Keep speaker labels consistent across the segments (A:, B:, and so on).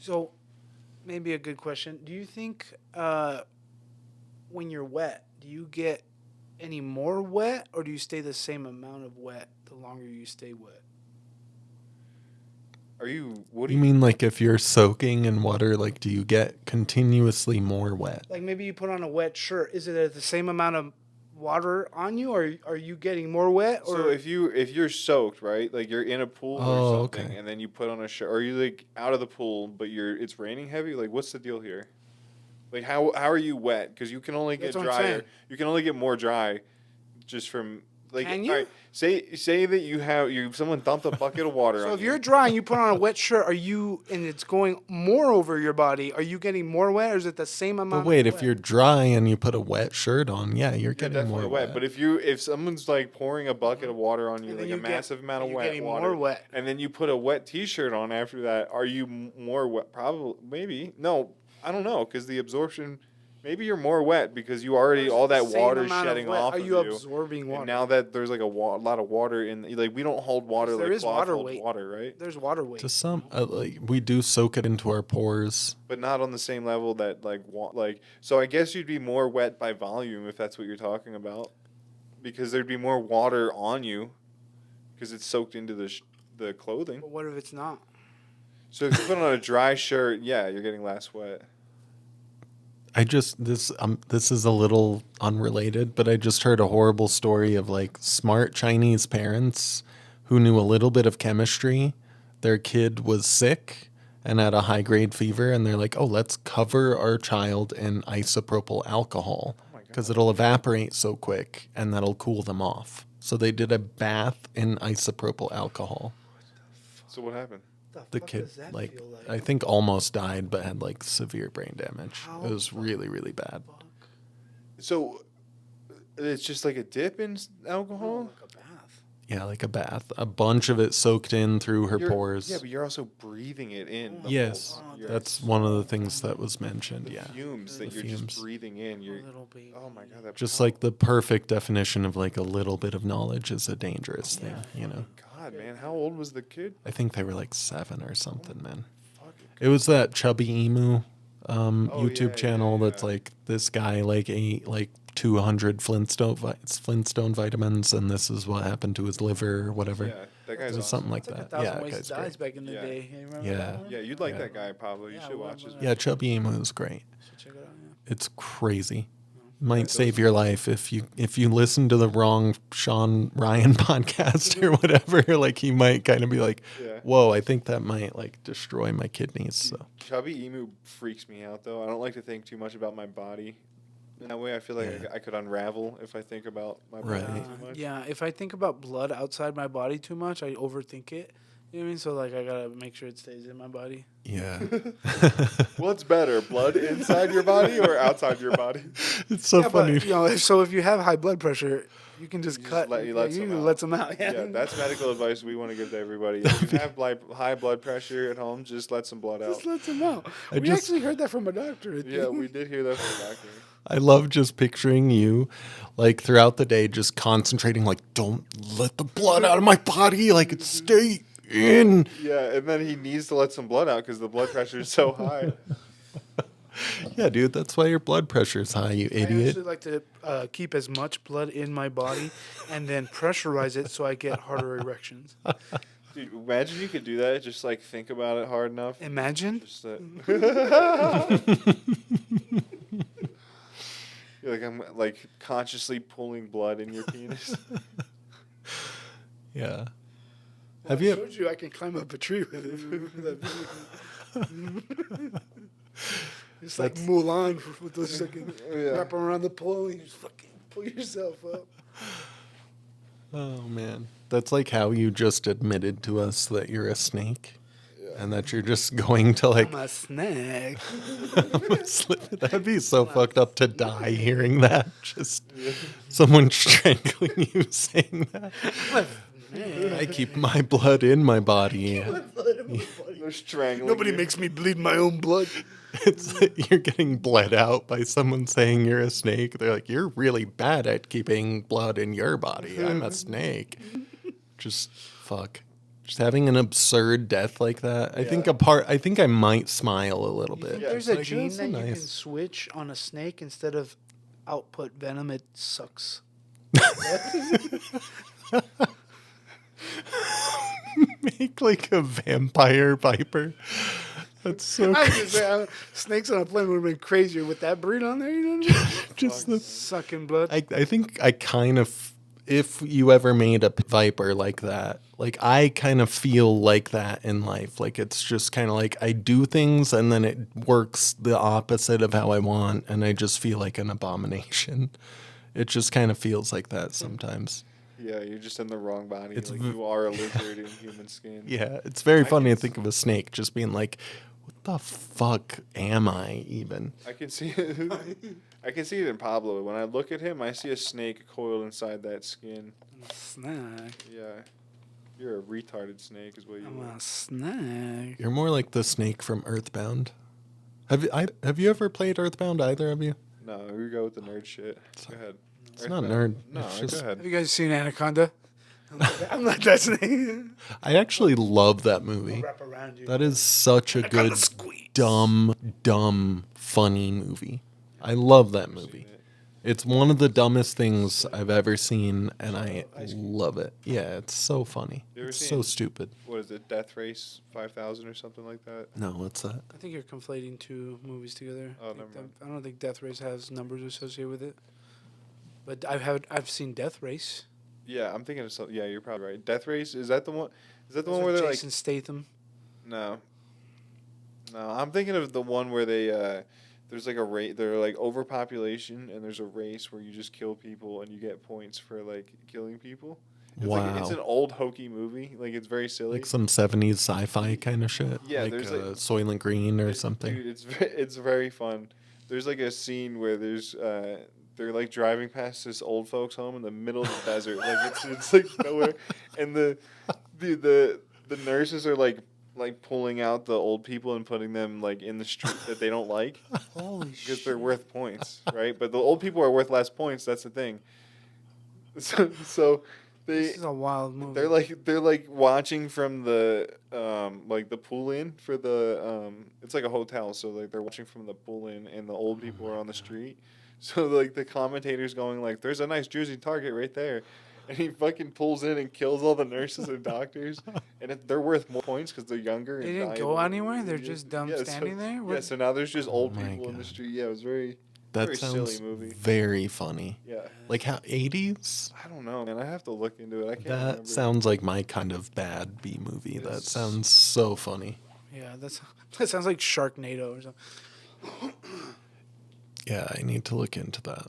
A: So maybe a good question. Do you think when you're wet, do you get any more wet, or do you stay the same amount of wet the longer you stay wet?
B: Are you? What do
C: You
B: you?
C: mean like if you're soaking in water, like do you get continuously more wet?
A: Like maybe you put on a wet shirt. Is it the same amount of water on you, or are you getting more wet? Or
B: So if you're soaked, right? Like you're in a pool or
C: Oh,
B: something,
C: okay.
B: and then you put on a shirt, or you like out of the pool, but it's raining heavy. Like what's the deal here? Like how are you wet? Because you can only get
A: That's what I'm
B: drier.
A: saying.
B: You can only get more dry, just from like.
A: Can
B: All
A: you?
B: right, say that someone dumped a bucket of water
A: So
B: on
A: if
B: you.
A: you're dry and you put on a wet shirt, and it's going more over your body, are you getting more wet, or is it the same
C: But
A: amount?
C: wait,
A: of
C: if
A: wet?
C: you're dry and you put a wet shirt on, yeah, you're
B: You're
C: getting more
B: definitely
C: wet.
B: But if someone's like pouring a bucket of water on you,
A: And then
B: like
A: you
B: a
A: get-
B: massive amount of
A: and you're
B: wet
A: getting
B: water,
A: more wet.
B: and then you put a wet T-shirt on after that, are you more wet? Probably, maybe. No, I don't know, because the absorption. Maybe you're more wet because you already all that
A: Same
B: water
A: amount of
B: shedding
A: wet.
B: off
A: Are
B: of
A: you
B: you.
A: absorbing water?
B: And now that there's like a lot of water like we don't hold water
A: There
B: like
A: is
B: cloth
A: water
B: holds
A: weight.
B: water, right?
A: There's water weight.
C: To some, like we do soak it into our pores.
B: But not on the same level that so I guess you'd be more wet by volume if that's what you're talking about, because there'd be more water on you because it's soaked into the clothing.
A: But what if it's not?
B: So if you put on a dry shirt, yeah, you're getting less wet.
C: This is a little unrelated, but I just heard a horrible story of like smart Chinese parents who knew a little bit of chemistry. Their kid was sick and had a high grade fever, and they're like, "Oh, let's cover our child in isopropyl alcohol
B: my God.
C: because it'll evaporate so quick and that'll cool them off." So they did a bath in isopropyl alcohol.
B: So what happened?
C: The
A: fuck
C: kid,
A: does that
C: like,
A: feel like?
C: I think almost died, but had like severe brain damage.
A: How
C: It was really, really bad.
B: So it's just like a dip in alcohol?
A: Like a bath.
C: Yeah, like a bath. A bunch of it soaked in through her pores.
B: Yeah, but you're also breathing it in. the
C: Yes,
B: whole time. You're
C: that's one of the things that was mentioned. Yeah,
B: fumes that
C: The
B: you're
C: fumes.
B: just breathing in. You're
A: Little baby.
B: oh my god, that
C: just like the perfect definition of like a little bit of knowledge is a dangerous thing. You know,
B: God, man, how old was the kid?
C: I think they were like 7 or something, man.
B: Fuck.
C: It was that Chubby Emu YouTube
B: yeah,
C: channel
B: yeah,
C: that's like this guy like ate like 200 Flintstone vitamins, and this is what happened to his liver or whatever.
B: Yeah, that
C: It
B: guy's
C: was
B: awesome.
C: something like
A: It's like
C: that.
A: 1,000
C: Yeah,
A: Ways
C: guy's
A: to Die
C: great.
A: back in the
B: Yeah.
A: day. You remember
C: Yeah.
A: that one?
B: Yeah, you'd like
C: Yeah.
B: that guy, Pablo. You
A: Yeah,
B: should
A: well,
B: watch his.
A: well,
C: Yeah, Chubby Emu is great.
A: Should check it out. Yeah.
C: It's crazy. Might save your life if you listen to the wrong Sean Ryan podcast or whatever. Like he might kind of be like,
B: Yeah.
C: "Whoa, I think that might like destroy my kidneys." So
B: Chubby Emu freaks me out though. I don't like to think too much about my body. In that way, I feel like
C: Yeah.
B: I could unravel if I think about my body
C: Right.
B: too much.
A: Yeah, if I think about blood outside my body too much, I overthink it. You know what I mean? So like I gotta make sure it stays in my body.
C: yeah,
B: What's better, blood inside your body or outside your body?
C: it's so
A: Yeah,
C: funny.
A: but you know, so if you have high blood pressure, you can just
B: You just
A: cut.
B: let- you
A: yeah,
B: let
A: you
B: some
A: can
B: out.
A: let some out. Yeah,
B: Yeah, that's medical advice we want to give to everybody. If you have high blood pressure at home, just let some blood out.
A: just let some out.
C: I
A: We
C: just-
A: actually heard that from a doctor. I think.
B: Yeah, we did hear that from the doctor.
C: I love just picturing you, like throughout the day, just concentrating, like, don't let the blood out of my body, like it stay in.
B: Yeah, and then he needs to let some blood out because the blood pressure is so high.
C: Yeah, dude, that's why your blood pressure is high, you
A: I
C: idiot.
A: actually like to keep as much blood in my body and then pressurize it so I get harder erections.
B: Dude, imagine you could do that. Just like think about it hard enough.
A: Imagine.
B: Just that. You're like I'm like consciously pulling blood in your penis.
C: Yeah.
A: Well,
C: Have
A: I
C: you-
A: showed you I can climb up a tree with it. It's like
C: That's-
A: Mulan with those fucking
B: Yeah.
A: wrap around the pole and you just fucking pull yourself up.
C: Oh, man. That's like how you just admitted to us that you're a snake. And that you're just going to like
A: I'm a snake.
C: That'd be so fucked up to die hearing that. Just someone strangling you saying that. I keep my blood in my body.
B: They're strangling.
A: Nobody
B: you.
A: makes me bleed my own blood.
C: It's like you're getting bled out by someone saying you're a snake. They're like, you're really bad at keeping blood in your body. I'm a snake. Just fuck. Just having an absurd death like that. I think
B: Yeah.
C: I think I might smile a little
A: You
C: bit.
A: think
B: Yeah,
A: there's
C: It's
A: a
C: like,
A: gene
C: that's
A: that you can
C: nice-
A: switch on a snake instead of output venom? It sucks.
C: make like a vampire viper. That's so
A: I was
C: crazy.
A: just saying, snakes on a plane would have been crazier with that breed on there. You know what I mean?
C: Just the,
A: Sucking blood.
C: I think I kind of, if you ever made a viper like that, like I kind of feel like that in life. Like it's just kind of like I do things and then it works the opposite of how I want, and I just feel like an abomination. It just kind of feels like that sometimes.
B: Yeah, you're just in the wrong body.
C: It's
B: Like
C: v-
B: you are a lizard in human skin.
C: Yeah, it's very
B: I
C: funny
B: can
C: to think of a snake just being like, what the fuck am I even?
B: I can see it. I can see it in Pablo. When I look at him, I see a snake coiled inside that skin.
A: Snack.
B: Yeah. You're a retarded snake, is what you
A: I'm
B: are.
A: a snack.
C: You're more like the snake from Earthbound. Have you ever played Earthbound, either of you?
B: No, we go with the nerd shit. Go ahead.
C: It's not nerd.
B: No,
C: It's
B: go
C: just-
B: ahead.
A: Have you guys seen Anaconda? I'm not that snake.
C: I actually love that movie.
A: Wrap around you.
C: That is such a
A: Anaconda
C: good,
A: squeeze.
C: dumb, funny movie. I love that movie.
B: Seen it.
C: It's one of the dumbest things I've ever seen, and I love it. Yeah, it's so funny.
B: You ever
C: It's
B: seen-
C: so stupid.
B: What is it? Death Race 5000 or something like that?
C: No, what's that?
A: I think you're conflating two movies together.
B: Oh,
A: I think
B: never mind.
A: I don't think Death Race has numbers associated with it. But I've seen Death Race.
B: Yeah, I'm thinking of something. Yeah, you're probably right. Death Race, is that the one? Is that the
A: Those
B: one
A: are
B: where they're
A: Jason Statham.
B: like no. No, I'm thinking of the one where they there's like a race, they're like overpopulation, and there's a race where you just kill people and you get points for like killing people. It's like it's
C: Wow.
B: an old hokey movie. Like it's very silly.
C: Like some 70s sci-fi kind of shit?
B: Yeah,
C: like
B: there's, like-
C: Soylent Green or
B: It-
C: something.
B: Dude, it's very fun. There's like a scene where there's they're like driving past this old folks home in the middle of the desert. Like it's like nowhere, and the nurses are like pulling out the old people and putting them like in the street that they don't like
A: Holy
B: because they're worth points, right? But the old people are worth less points. That's the thing. So they
A: This is a wild movie.
B: they're like watching from the like the pool in for the it's like a hotel, so like they're watching from the pool in, and the old people are on the street. So like the commentator's going like, "There's a nice Jersey Target right there," and he fucking pulls in and kills all the nurses and doctors, and they're worth more points because they're younger.
A: They
B: and
A: didn't go
B: valuable.
A: anywhere? They're just dumb
B: so-
A: standing there?
B: Yeah,
A: What-
B: so now there's just old
C: Oh my
B: people in the
C: God.
B: street. Yeah, it was very
C: That
B: very
C: sounds
B: silly movie.
C: very funny.
B: Yeah,
C: Like how 80s?
B: I don't know, man. I have to look into it. I can't
C: That
B: remember.
C: sounds like my kind of bad B movie. That
B: It's-
C: sounds so funny.
A: Yeah, that sounds like Sharknado or something.
C: Yeah, I need to look into that.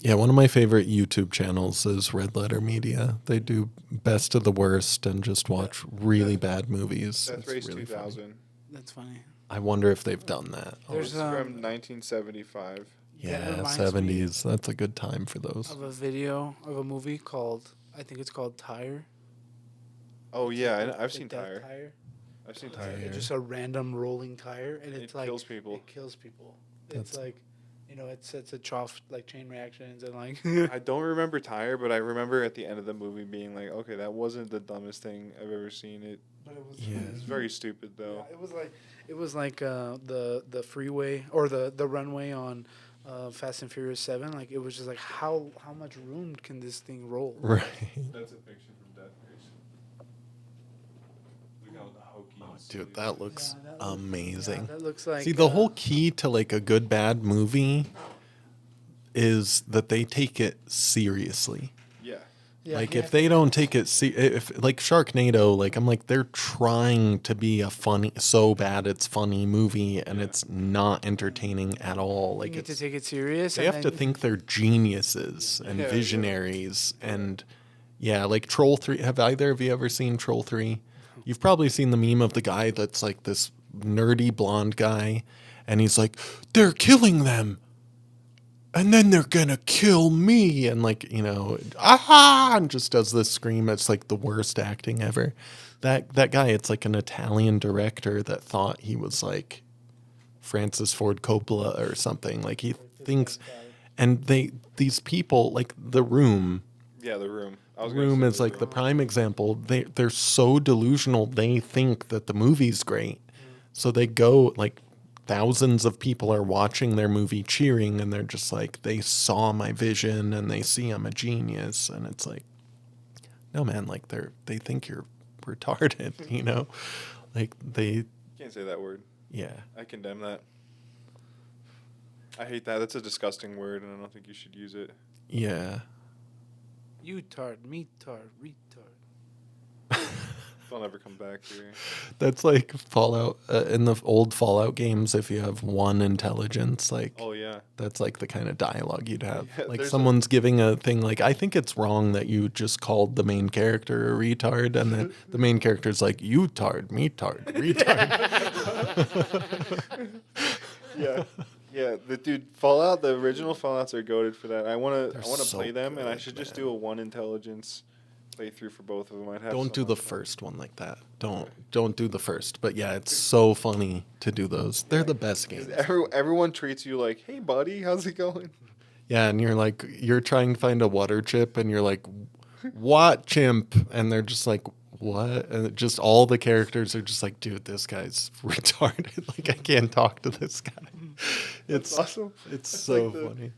C: Yeah, one of my favorite YouTube channels is Red Letter Media. They do best of the worst and just watch really bad movies.
B: Death
C: It's
B: Race
C: really funny.
B: 2000.
A: That's funny.
C: I wonder if they've done that.
A: There's
B: It's from
A: um,
B: 1975.
A: that
C: Yeah,
A: reminds me
C: 70s. That's a good time for those.
A: of a video of a movie called, I think it's called Tire.
B: Oh yeah, I've
A: Like
B: seen
A: that
B: Tire. I've seen
A: It's
B: Tire.
A: like
C: Tire.
A: just a random rolling tire, and
B: It
A: it's like
B: kills people.
A: It kills people.
C: That's-
A: It's like, it sets a trough like chain reactions and like.
B: I don't remember Tire, but I remember at the end of the movie being like, okay, that wasn't the dumbest thing I've ever seen.
A: But it was.
C: Yeah.
B: It's very stupid though.
A: Yeah, it was like the freeway or the runway on Fast and Furious 7. Like it was just like how much room can this thing roll?
C: Right.
B: That's a picture from Death Race. Look how hokey.
C: Dude, that looks
A: Yeah, that looks-
C: amazing.
A: Yeah, that looks like.
C: See, the whole key to like a good bad movie is that they take it seriously.
B: Yeah.
C: Like if they don't take it if like Sharknado, like I'm like they're trying to be a funny so bad it's funny movie and it's not entertaining at all.
A: you
C: Like
A: need to
C: it's
A: take it serious.
C: they
A: and
C: have to
A: then-
C: think they're geniuses and
B: Yeah, yeah.
C: visionaries and yeah, like Troll 3. Have either of you ever seen Troll 3? You've probably seen the meme of the guy that's like this nerdy blonde guy and he's like, "They're killing them. And then they're gonna kill me," and like and just does this scream. It's like the worst acting ever. That guy, it's like an Italian director that thought he was like Francis Ford Coppola or something. Like he thinks, and these people like The Room.
B: Yeah, The Room. I was gonna
C: Room
B: say
C: is like the
B: Room.
C: prime example. They're so delusional. They think that the movie's great, so they go like thousands of people are watching their movie, cheering, and they're just like they saw my vision and they see I'm a genius, and it's like, no man, like they think you're retarded, you know, like they
B: Can't say that word.
C: yeah.
B: I condemn that. I hate that. That's a disgusting word, and I don't think you should use it.
C: Yeah.
A: You tard, me tard, retard.
B: Don't ever come back here.
C: That's like Fallout in the old Fallout games. If you have one intelligence, like
B: Oh yeah.
C: that's like the kind of dialogue you'd have.
B: Yeah,
C: Like
B: there's
C: someone's giving a thing like, I think it's wrong that you just called the main character a retard, and then the main character's like, you tard, me tard, retard.
B: Yeah. Yeah, the dude Fallout, the original Fallouts are goated for that. I wanna
C: They're
B: play
C: so
B: them, and I
C: good,
B: should just
C: man.
B: do a one intelligence playthrough for both of them. I'd have
C: Don't
B: so
C: do the
B: much fun.
C: first one like that. Don't do the first. But yeah, it's so funny to do those. They're the best
B: 'Cause
C: games.
B: everyone treats you like, hey buddy, how's it going?
C: Yeah, and you're like, you're trying to find a water chip, and you're like, what chimp? And they're just like, what? And it just all the characters are just like, dude, this guy's retarded. Like, I can't talk to this guy. It's
B: Awesome.
C: It's
B: It's
C: so
B: like the-
C: funny.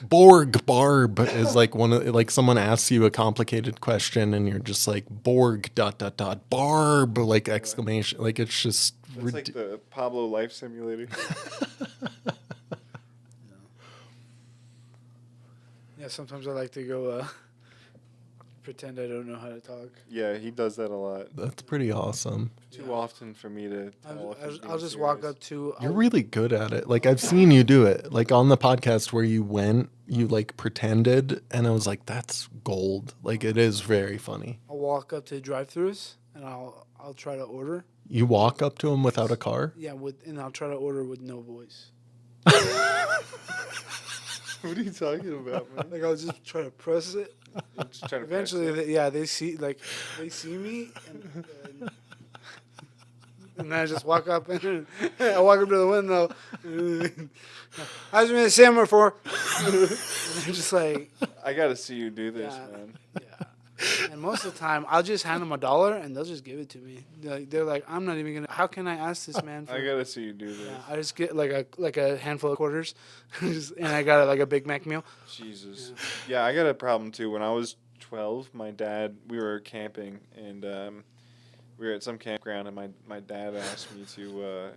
C: Borg Barb is like one of like someone asks you a complicated question and you're just like Borg ... Barb like exclamation, like it's just
B: It's like the Pablo Life Simulator.
A: Yeah, sometimes I like to go pretend I don't know how to talk.
B: Yeah, he does that a lot.
C: That's pretty awesome.
B: Too often for me to tell if he's
A: I'll
B: being
A: just walk
B: serious.
A: up to.
C: You're
A: I'll-
C: really good at it. Like I've seen you do it. Like on the podcast where you went, you like pretended, and I was like, that's gold. Like it is very funny.
A: I'll walk up to drive-throughs and I'll try to order.
C: You walk up to him without a car.
A: Yeah, and I'll try to order with no voice.
B: What are you talking about, man?
A: Like I'll just try to press it.
B: You're just trying to
A: Eventually,
B: press
A: they see me, and then I just walk up and I walk up to the window. How's me the summer for? And they're just like,
B: it. I gotta see you do this,
A: Yeah.
B: man.
A: yeah. And most of the time, I'll just hand them $1 and they'll just give it to me. They're like, I'm not even gonna. How can I ask this man for?
B: I gotta see you do this.
A: Yeah, I just get like a handful of quarters, and I got like a Big Mac meal.
B: Jesus. Yeah, I got a problem too. When I was 12, we were camping, and we were at some campground, and my dad asked me to.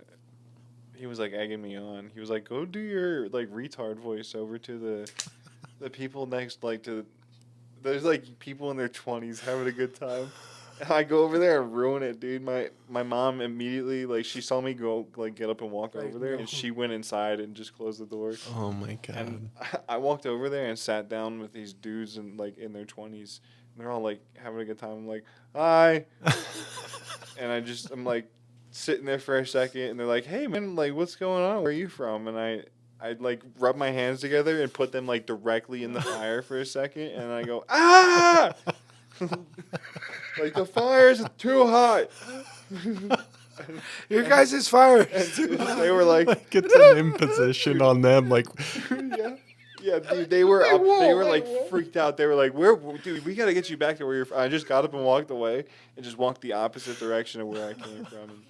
B: He was like egging me on. He was like, "Go do your like retard voice over to the people next, like to." There's like people in their 20s having a good time. And I go over there and ruin it, dude. My mom immediately, like, she saw me go, like, get up and walk
A: Like,
B: over there,
A: no.
B: and she went inside and just closed the door.
C: Oh my god.
B: And I walked over there and sat down with these dudes in like in their 20s. And they're all like having a good time. I'm like, hi. And I'm like sitting there for a second, and they're like, hey man, like what's going on? Where are you from? And I'd like rub my hands together and put them like directly in the fire for a second, and I go, ah! Like the fire's too hot.
A: Your guys is fire.
B: They were like,
C: Like it's an imposition on them. Like
B: yeah. Yeah, dude, they were like freaked out. They were like, dude, we gotta get you back to where you're from." I just got up and walked away and just walked the opposite direction of where I came from.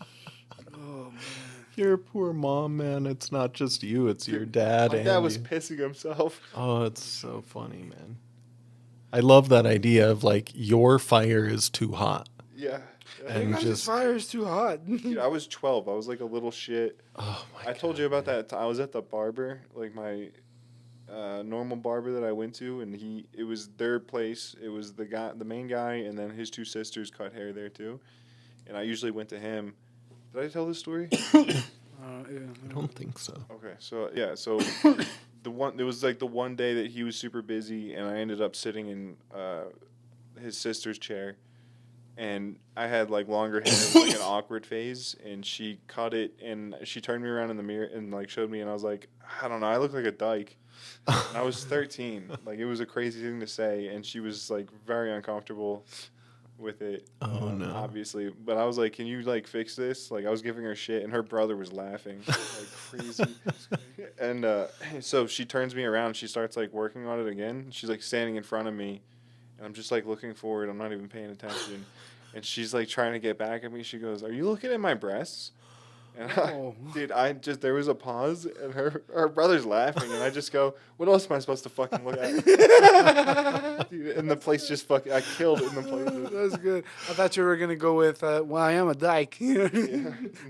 A: Oh man.
C: your poor mom, man. It's not just you. It's your dad.
B: My
C: and
B: dad was
C: you.
B: pissing himself.
C: Oh, it's so funny, man. I love that idea of like your fire is too hot.
B: Yeah.
C: And
A: Your guys'
C: just-
A: fire is too hot.
B: Dude, I was 12. I was like a little shit.
C: Oh my
B: I told you about that. I was at the barber, like my normal barber that I went to, and it was their place. It was the main guy, and then his two sisters cut hair there too. And I usually went to him. Did I tell this story?
A: Yeah.
C: I don't think so.
B: Okay, so yeah, so it was like the one day that he was super busy, and I ended up sitting in his sister's chair, and I had like longer hair, it was like an awkward phase, and she cut it, and she turned me around in the mirror and like showed me, and I was like, I don't know, I look like a dyke. And I was 13, like it was a crazy thing to say, and she was like very uncomfortable with it.
C: Oh, no.
B: Obviously, but I was like, "Can you like fix this?" Like I was giving her shit, and her brother was laughing like crazy. And so she turns me around, she starts like working on it again. She's like standing in front of me, And I'm just like looking forward. I'm not even paying attention. And she's like trying to get back at me. She goes, "Are you looking at my breasts?" And
A: Oh.
B: dude, there was a pause, and her brother's laughing, and I just go, "What else am I supposed to fucking look at?" Dude, and the place just fucking, I killed it in the place.
A: That's good. I thought you were gonna go with, well, I am a dyke.
B: Yeah.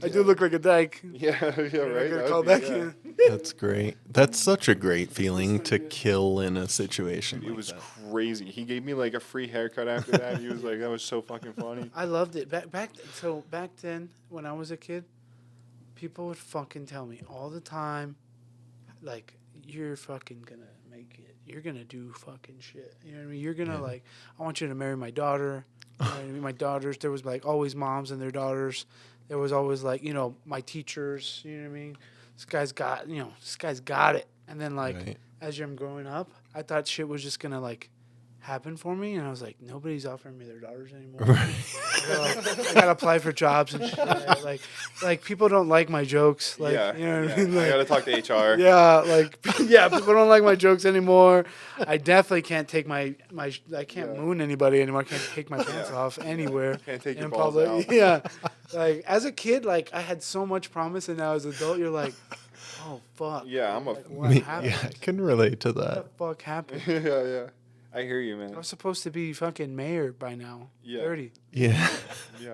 A: I do look like a dyke.
B: Yeah, yeah, right.
A: Gonna
B: That
A: call
B: would be-
A: back
B: yeah.
A: in.
C: That's great. That's such a great feeling to kill in a situation
B: It
C: like
B: was
C: that.
B: crazy. He gave me like a free haircut after that. He was like, "That was so fucking funny."
A: I loved it. Back then, when I was a kid, people would fucking tell me all the time, like, you're fucking gonna make it. You're gonna do fucking shit. You know what I mean? You're gonna
C: Yeah.
A: like, I want you to marry my daughter. You know what I mean? My daughters. There was like always moms and their daughters. There was always like, my teachers. You know what I mean? This guy's got it. And then like,
C: Right.
A: as I'm growing up, I thought shit was just gonna like happen for me, and I was like, nobody's offering me their daughters anymore. I gotta apply for jobs and shit. Like people don't like my jokes. Like,
B: yeah,
A: you know what
B: yeah.
A: I mean? Like,
B: I gotta talk to HR.
A: yeah, people don't like my jokes anymore. I definitely can't take my I can't
B: Yeah.
A: moon anybody anymore. I can't take my pants
B: Yeah.
A: off anywhere.
B: Can't take your
A: in
B: balls
A: public.
B: out.
A: Yeah, like as a kid, like I had so much promise, and now as an adult, you're like, oh fuck.
B: Yeah, I'm a-
A: Like, what
C: Me-
A: happened?
C: yeah, I can relate to
A: What
C: that.
A: the fuck happened?
B: Yeah, yeah. I hear you, man.
A: I was supposed to be fucking mayor by now.
B: Yeah.
A: 30.
C: Yeah.
B: Yeah.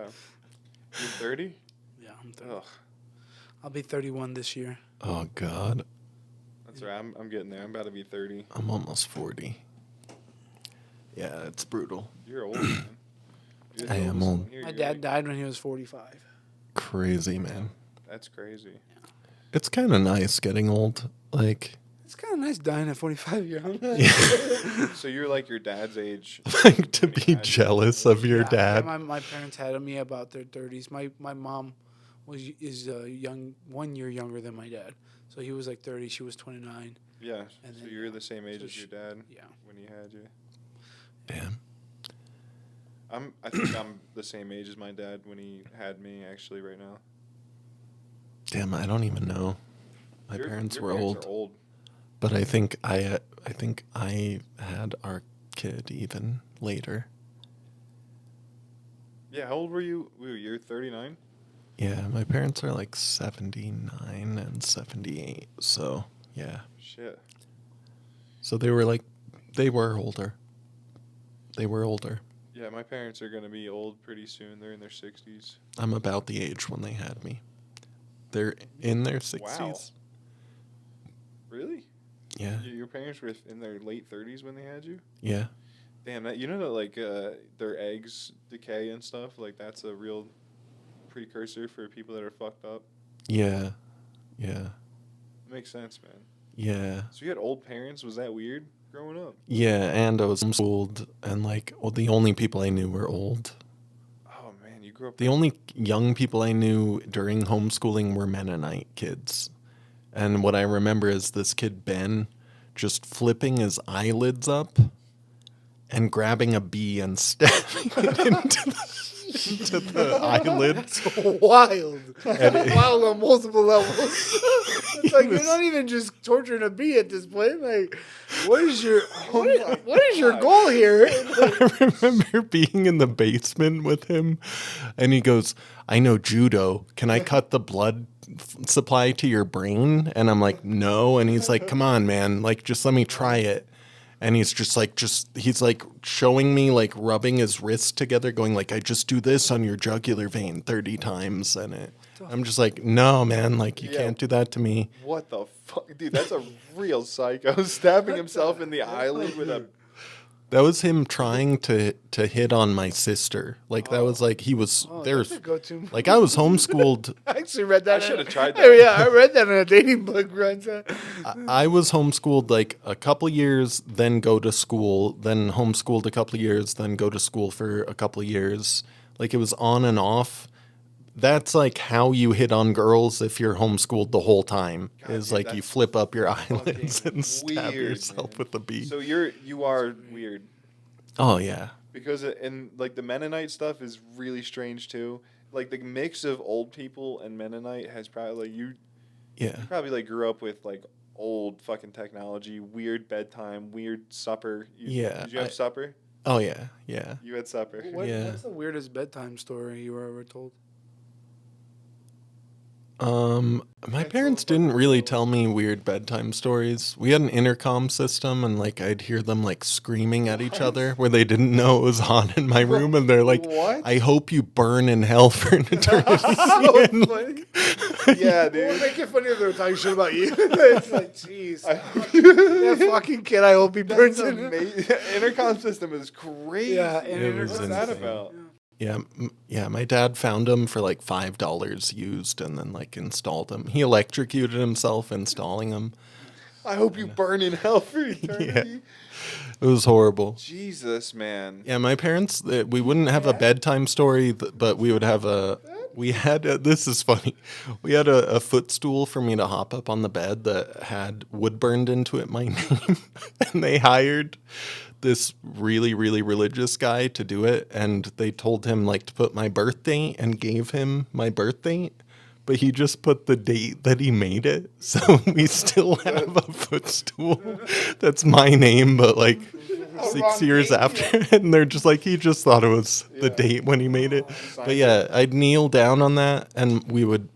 B: You're 30?
A: Yeah, I'm 30.
B: Ugh.
A: I'll be 31 this year.
C: Oh God,
B: That's right. I'm getting there. I'm about to be 30.
C: I'm almost 40. Yeah, it's brutal.
B: You're old, man. You're the
C: I am
B: oldest one
C: old.
B: here.
A: My
B: You're
A: dad
B: like-
A: died when he was 45.
C: Crazy, man.
B: That's crazy.
C: It's kind of nice getting old. Like,
A: It's kind of nice dying at 45 years old.
B: So you're like your dad's age.
C: like to be jealous of your
A: Yeah,
C: dad.
A: my parents had me about their 30s. My mom is 1 year younger than my dad. So he was like 30, she was 29.
B: Yeah.
A: And
B: So
A: then,
B: you're the same age
A: so
B: as
A: she-
B: your dad
A: Yeah.
B: when he had you.
C: Damn.
B: I think I'm the same age as my dad when he had me actually right now.
C: Damn, I don't even know. My
B: Your-
C: parents
B: your
C: were old,
B: Are old.
C: but I think I had our kid even later.
B: Yeah, how old were you? You're 39?
C: Yeah, my parents are like 79 and 78. So, yeah.
B: Shit.
C: So they were older. They were older.
B: Yeah, my parents are going to be old pretty soon. They're in their 60s.
C: I'm about the age when they had me. They're in their 60s.
B: Wow. Really?
C: Yeah.
B: Your parents were in their late 30s when they had you?
C: Yeah.
B: Damn, that you know that like their eggs decay and stuff. Like that's a real precursor for people that are fucked up.
C: Yeah. Yeah.
B: It makes sense, man.
C: Yeah.
B: So you had old parents. Was that weird growing up?
C: Yeah, and I was homeschooled, and the only people I knew were old.
B: Oh man, you grew up.
C: The only young people I knew during homeschooling were Mennonite kids. And what I remember is this kid, Ben, just flipping his eyelids up and grabbing a bee and stabbing it into the eyelid.
A: Wild.
C: And it-
A: Wild on multiple levels. It's like you're not even just torturing a bee at this point. Like, what is your what is your goal here?
C: I remember being in the basement with him, and he goes, "I know judo. Can I cut the blood supply to your brain?" And I'm like, "No." And he's like, "Come on, man. Like, just let me try it." And he's just he's like showing me, like rubbing his wrists together, going like, "I just do this on your jugular vein 30 times." And I'm just like, "No, man. Like, you
B: Yeah.
C: can't do that to me."
B: What the fuck, dude? That's a real psycho. Stabbing himself in the eyelid with a.
C: That was him trying to hit on my sister. Like, that was like, he was, there's,
A: That's a go-to.
C: like, I was homeschooled.
A: I actually read that.
B: I should have tried
A: Oh
B: that.
A: yeah, I read that in a dating book. Right?
C: I was homeschooled like a couple years, then go to school, then homeschooled a couple years, then go to school for a couple years. Like, it was on and off. That's like how you hit on girls if you're homeschooled the whole time.
B: God,
C: Is
B: dude,
C: like you
B: that's
C: flip up your eyelids
B: fucking
C: and stab
B: weird,
C: yourself
B: man.
C: with a bee.
B: So you are weird
C: Oh yeah.
B: because and like the Mennonite stuff is really strange too. Like the mix of old people and Mennonite has probably like you
C: Yeah.
B: probably like grew up with like old fucking technology, weird bedtime, weird supper.
C: Yeah,
B: Did you have supper?
C: Oh yeah, yeah.
B: You had supper.
C: Yeah.
A: What's the weirdest bedtime story you were ever told?
C: My parents didn't really tell me weird bedtime stories. We had an intercom system and like I'd hear them like screaming at each other where they didn't know it was on in my room and they're like,
B: What?
C: I hope you burn in hell for an eternity.
A: So
C: And,
A: funny.
B: Yeah,
A: It would
B: dude.
A: make it funny if they were talking shit about you. It's like, jeez. That fucking kid, I hope he burns
B: That's
A: in hell.
B: amazing. Intercom system is crazy.
A: Yeah, and
C: It was
B: What's that
C: insane.
B: about?
C: yeah, my dad found them for like $5 used and then like installed them. He electrocuted himself installing them.
B: I hope you burn in hell for eternity.
C: It was horrible.
B: Jesus, man.
C: Yeah, my parents, we wouldn't have a bedtime story, but we would have this is funny. We had a footstool for me to hop up on the bed that had wood burned into it, my name. And they hired this really, really religious guy to do it. And they told him like to put my birth date and gave him my birth date. But he just put the date that he made it. So we still have a footstool that's my name, but like 6 years after. And they're just like, he just thought it was the date when he made it. But yeah, I'd kneel down on that and we would,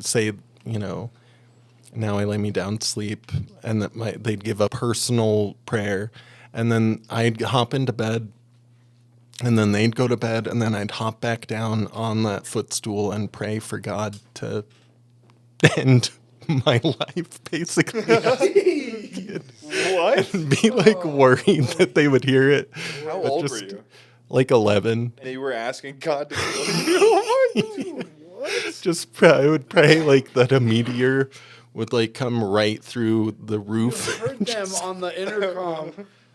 C: say, now I lay me down to sleep. And that they'd give a personal prayer. And then I'd hop into bed. And then they'd go to bed, and then I'd hop back down on that footstool and pray for God to end my life, basically.
B: What?
C: And be like worried that they would hear it.
B: How
C: But
B: old were you?
C: Like 11.
B: And you were asking God to kill you?
C: I would pray like that a meteor would like come right through the roof.
A: Heard them on the intercom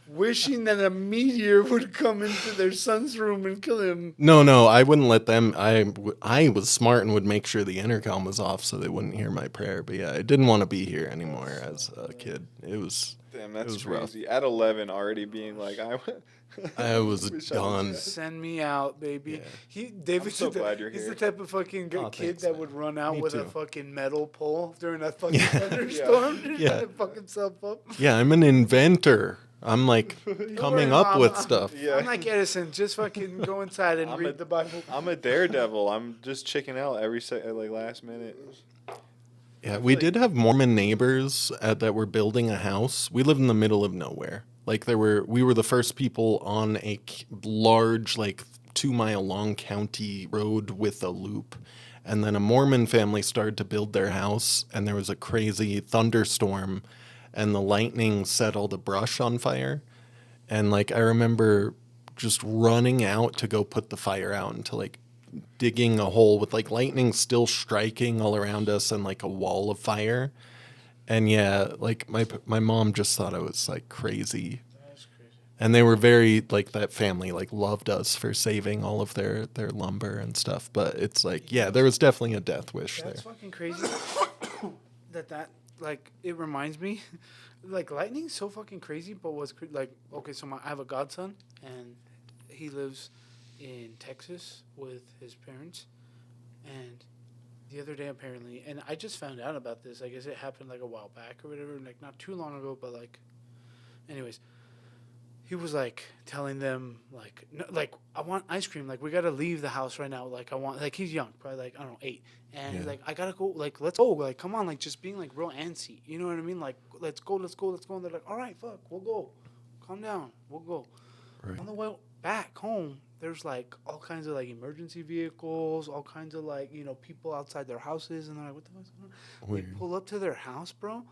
A: wishing that a meteor would come into their son's room and kill him.
C: No, I wouldn't let them. I was smart and would make sure the intercom was off so they wouldn't hear my prayer. But yeah, I didn't want to be here anymore as a kid. It was
B: Damn, that's
C: was rough.
B: crazy. At 11, already being like,
C: I was
B: wish I
C: done.
B: dead.
A: Send me out, baby.
C: Yeah.
A: David's
B: so
A: the,
B: glad you're
A: he's
B: here.
A: the type of fucking
C: Oh,
A: kid
C: thanks,
A: that
C: man.
A: would run out
C: Me
A: with a
C: too.
A: fucking metal pole during a fucking
C: Yeah.
A: thunderstorm
C: Yeah.
A: to fuck himself up.
C: Yeah, I'm an inventor. I'm like coming
A: worry,
C: up
A: Mom.
C: with stuff.
B: Yeah.
A: I'm like Edison. Just fucking go inside and
B: I'm
A: read
B: a-
A: the Bible.
B: I'm a daredevil. I'm just checking out every like last minute.
C: Yeah, we did have Mormon neighbors that were building a house. We live in the middle of nowhere. Like we were the first people on a large, like 2-mile long county road with a loop. And then a Mormon family started to build their house, and there was a crazy thunderstorm, and the lightning set all the brush on fire. And like I remember just running out to go put the fire out and to like digging a hole with like lightning still striking all around us and like a wall of fire. And yeah, like my mom just thought I was like crazy.
A: That's crazy.
C: And they were very like that family like loved us for saving all of their lumber and stuff. But it's like, yeah, there was definitely a death wish
A: That's
C: there.
A: fucking crazy. that like it reminds me, like lightning's so fucking crazy. But like okay, so I have a godson and he lives in Texas with his parents, and the other day apparently, and I just found out about this. I guess it happened like a while back or whatever, like not too long ago, but like, anyways. He was like telling them like no, like I want ice cream, like we gotta leave the house right now, like I want, like he's young, probably like I don't know 8, and he's
C: Yeah.
A: like I gotta go, like let's go, like come on, like just being like real antsy, you know what I mean, like let's go, and they're like all right, fuck, we'll go, calm down, we'll go.
C: Right.
A: On the way back home, there's like all kinds of like emergency vehicles, all kinds of like people outside their houses, and they're like what the fuck's going on? We
C: Weird.
A: pull up to their house, bro.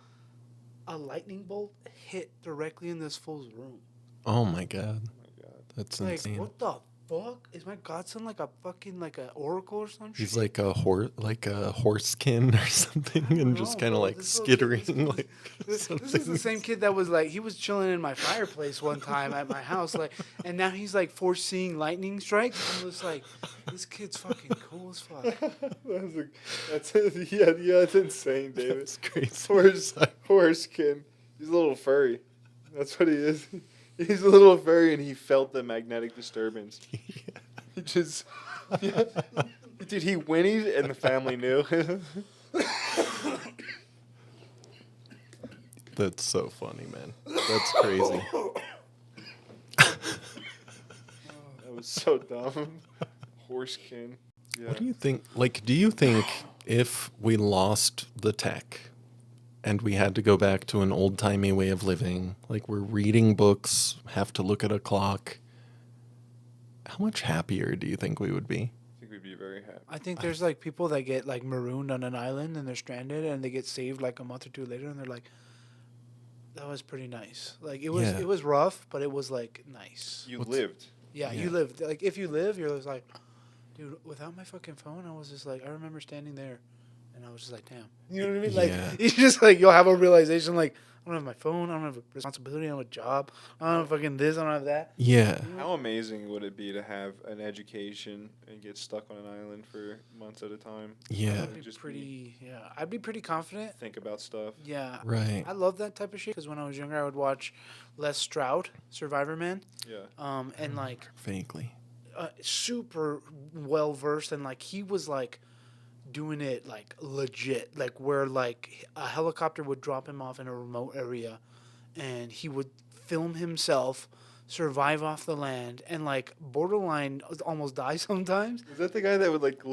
A: A lightning bolt hit directly in this fool's room.
C: Oh my god.
B: Oh my God.
C: That's
A: Like,
C: insane.
A: what the fuck? Is my godson like a fucking like a oracle or some
C: He's
A: shit?
C: like a horsekin or something, and just
A: know,
C: kind of
A: bro.
C: like
A: This little kid-
C: skittering like
A: This is the
C: something.
A: same kid that was like he was chilling in my fireplace one time at my house, like, and now he's like foreseeing lightning strikes. I'm just like, this kid's fucking cool as fuck.
B: That's that's insane, David.
C: That's crazy.
B: Horse skin. He's a little furry. That's what he is. He's a little furry, and he felt the magnetic disturbance. He just, dude, he whinnied, and the family knew.
C: That's so funny, man. That's crazy.
B: So dumb. Horsekin. Yeah.
C: What do you think? Like, do you think if we lost the tech and we had to go back to an old timey way of living, like we're reading books, have to look at a clock, how much happier do you think we would be?
B: I think we'd be very happy.
A: I think there's like people that get like marooned on an island and they're stranded and they get saved like a month or two later and they're like, that was pretty nice. Like
C: Yeah.
A: it was rough, but it was like nice.
B: You
C: What's-
B: lived.
A: Yeah,
C: Yeah.
A: you lived. Like if you live, you're just like, dude. Without my fucking phone, I was just like, I remember standing there, and I was just like, damn. You know what I mean? Like
C: Yeah.
A: you just like you'll have a realization like, I don't have my phone. I don't have a responsibility. I don't have a job. I don't have fucking this. I don't have that.
C: Yeah.
B: How amazing would it be to have an education and get stuck on an island for months at a time?
C: Yeah.
A: I'd be
B: Just
A: pretty. Yeah, I'd be pretty confident.
B: Think about stuff.
A: Yeah.
C: Right.
A: I love that type of shit because when I was younger, I would watch Les Stroud, Survivor Man,
B: Yeah.
A: and like
C: Vaguely.
A: super well versed, and like he was like doing it like legit, like where like a helicopter would drop him off in a remote area, and he would film himself survive off the land and like borderline almost die sometimes.
B: Is that the guy that would like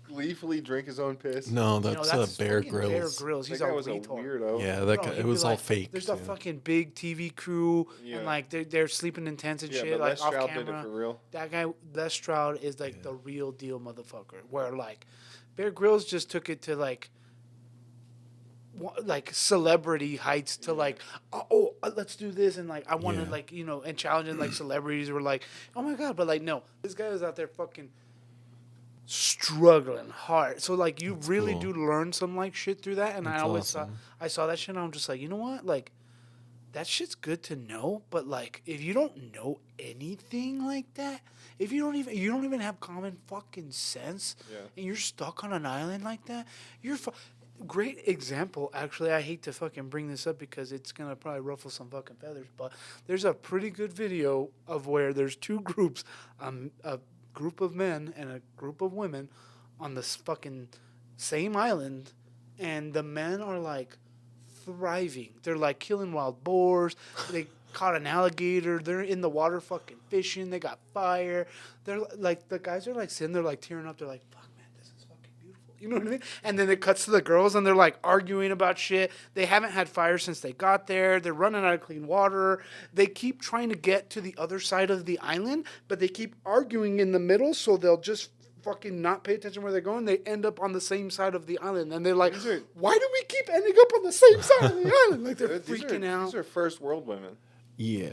B: gleefully drink his own piss?
C: No,
A: You know,
C: that's Bear
A: fucking Bear
C: Grylls.
A: Grylls. He's
B: That
A: a
B: guy was a
A: retard.
B: weirdo.
C: Yeah, that
A: Bro,
C: guy,
A: he'd
C: it
A: be
C: was all
A: like,
C: fake.
A: There's a
C: too.
A: fucking big TV crew,
B: Yeah.
A: and like they're sleeping in tents and
B: Yeah,
A: shit,
B: but
A: like
B: Les
A: off
B: Stroud did it
A: camera.
B: for real.
A: That guy, Les Stroud, is like the real deal motherfucker. Where like Bear Grylls just took it to like like celebrity heights to like let's do this and like I want to
C: Yeah.
A: like and challenging like celebrities were like, oh my god, but like no, this guy was out there fucking struggling hard. So like you really
C: cool.
A: do learn some like shit through that, and I
C: That's
A: always
C: awesome.
A: I saw that shit and I'm just like, you know what, like that shit's good to know, but like if you don't know anything like that, if you don't even have common fucking sense,
B: Yeah.
A: and you're stuck on an island like that, you're great example. Actually, I hate to fucking bring this up because it's gonna probably ruffle some fucking feathers, but there's a pretty good video of where there's two groups, a group of men and a group of women on this fucking same island, and the men are like thriving. They're like killing wild boars. They caught an alligator. They're in the water fucking fishing. They got fire. They're like, the guys are like sitting there like tearing up. They're like, fuck man, this is fucking beautiful. You know what I mean? And then it cuts to the girls and they're like arguing about shit. They haven't had fire since they got there. They're running out of clean water. They keep trying to get to the other side of the island, but they keep arguing in the middle, so they'll just fucking not pay attention where they're going. They end up on the same side of the island, and they're like,
B: These are-
A: why do we keep ending up on the same side of the island? Like they're
B: These
A: freaking
B: are,
A: out.
B: These are first world women.
C: Yeah.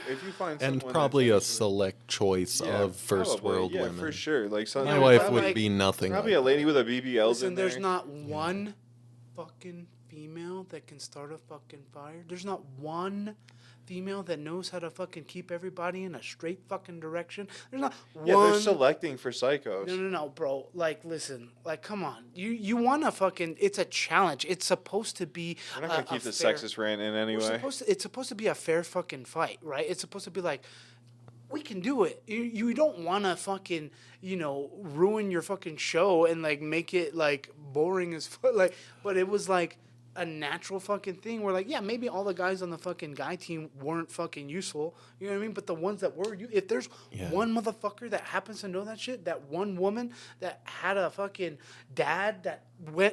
B: If you find
C: And
B: someone
C: probably a
B: that's actually-
C: select choice
B: Yeah,
C: of first
B: probably,
C: world
B: yeah,
C: women.
B: for sure. Like
C: My
A: Yeah,
C: wife
A: but
C: would
A: like-
C: be nothing.
B: probably
C: like
B: a lady with a BBLs
A: Listen,
B: in there.
A: there's not one fucking female that can start a fucking fire. There's not one female that knows how to fucking keep everybody in a straight fucking direction. There's not
B: Yeah,
A: one.
B: they're selecting for psychos.
A: No, bro. Like, listen. Like, come on. You want to fucking? It's a challenge. It's supposed to be.
B: We're not gonna keep the sexist rant in anyway.
A: It's supposed to be a fair fucking fight, right? It's supposed to be like, we can do it. You don't want to fucking ruin your fucking show and like make it like boring as fuck. Like, but it was like a natural fucking thing where like, yeah, maybe all the guys on the fucking guy team weren't fucking useful. You know what I mean? But the ones that were, if there's
C: Yeah.
A: one motherfucker that happens to know that shit, that one woman that had a fucking dad that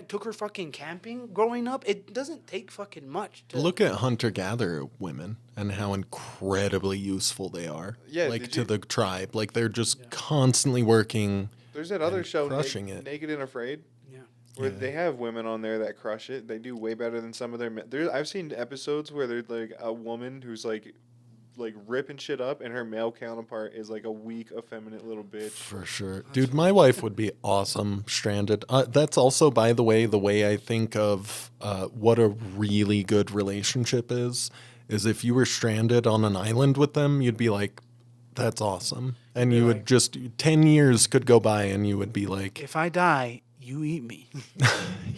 A: took her fucking camping growing up, it doesn't take fucking much to
C: Look at hunter-gatherer women and how incredibly useful they are.
B: Yeah,
C: like
B: did
C: to
B: you-
C: the tribe. Like they're just constantly working.
B: There's that other
C: and
B: show,
C: crushing it.
B: Naked and Afraid,
A: Yeah.
B: where
C: Yeah.
B: they have women on there that crush it. They do way better than some of their men. I've seen episodes where there's like a woman who's like ripping shit up, and her male counterpart is like a weak, effeminate little bitch.
C: For sure. Dude, my wife would be awesome stranded. That's also, by the way I think of what a really good relationship is if you were stranded on an island with them, you'd be like, that's awesome. And you would just, 10 years could go by and you would be like,
A: If I die, you eat me.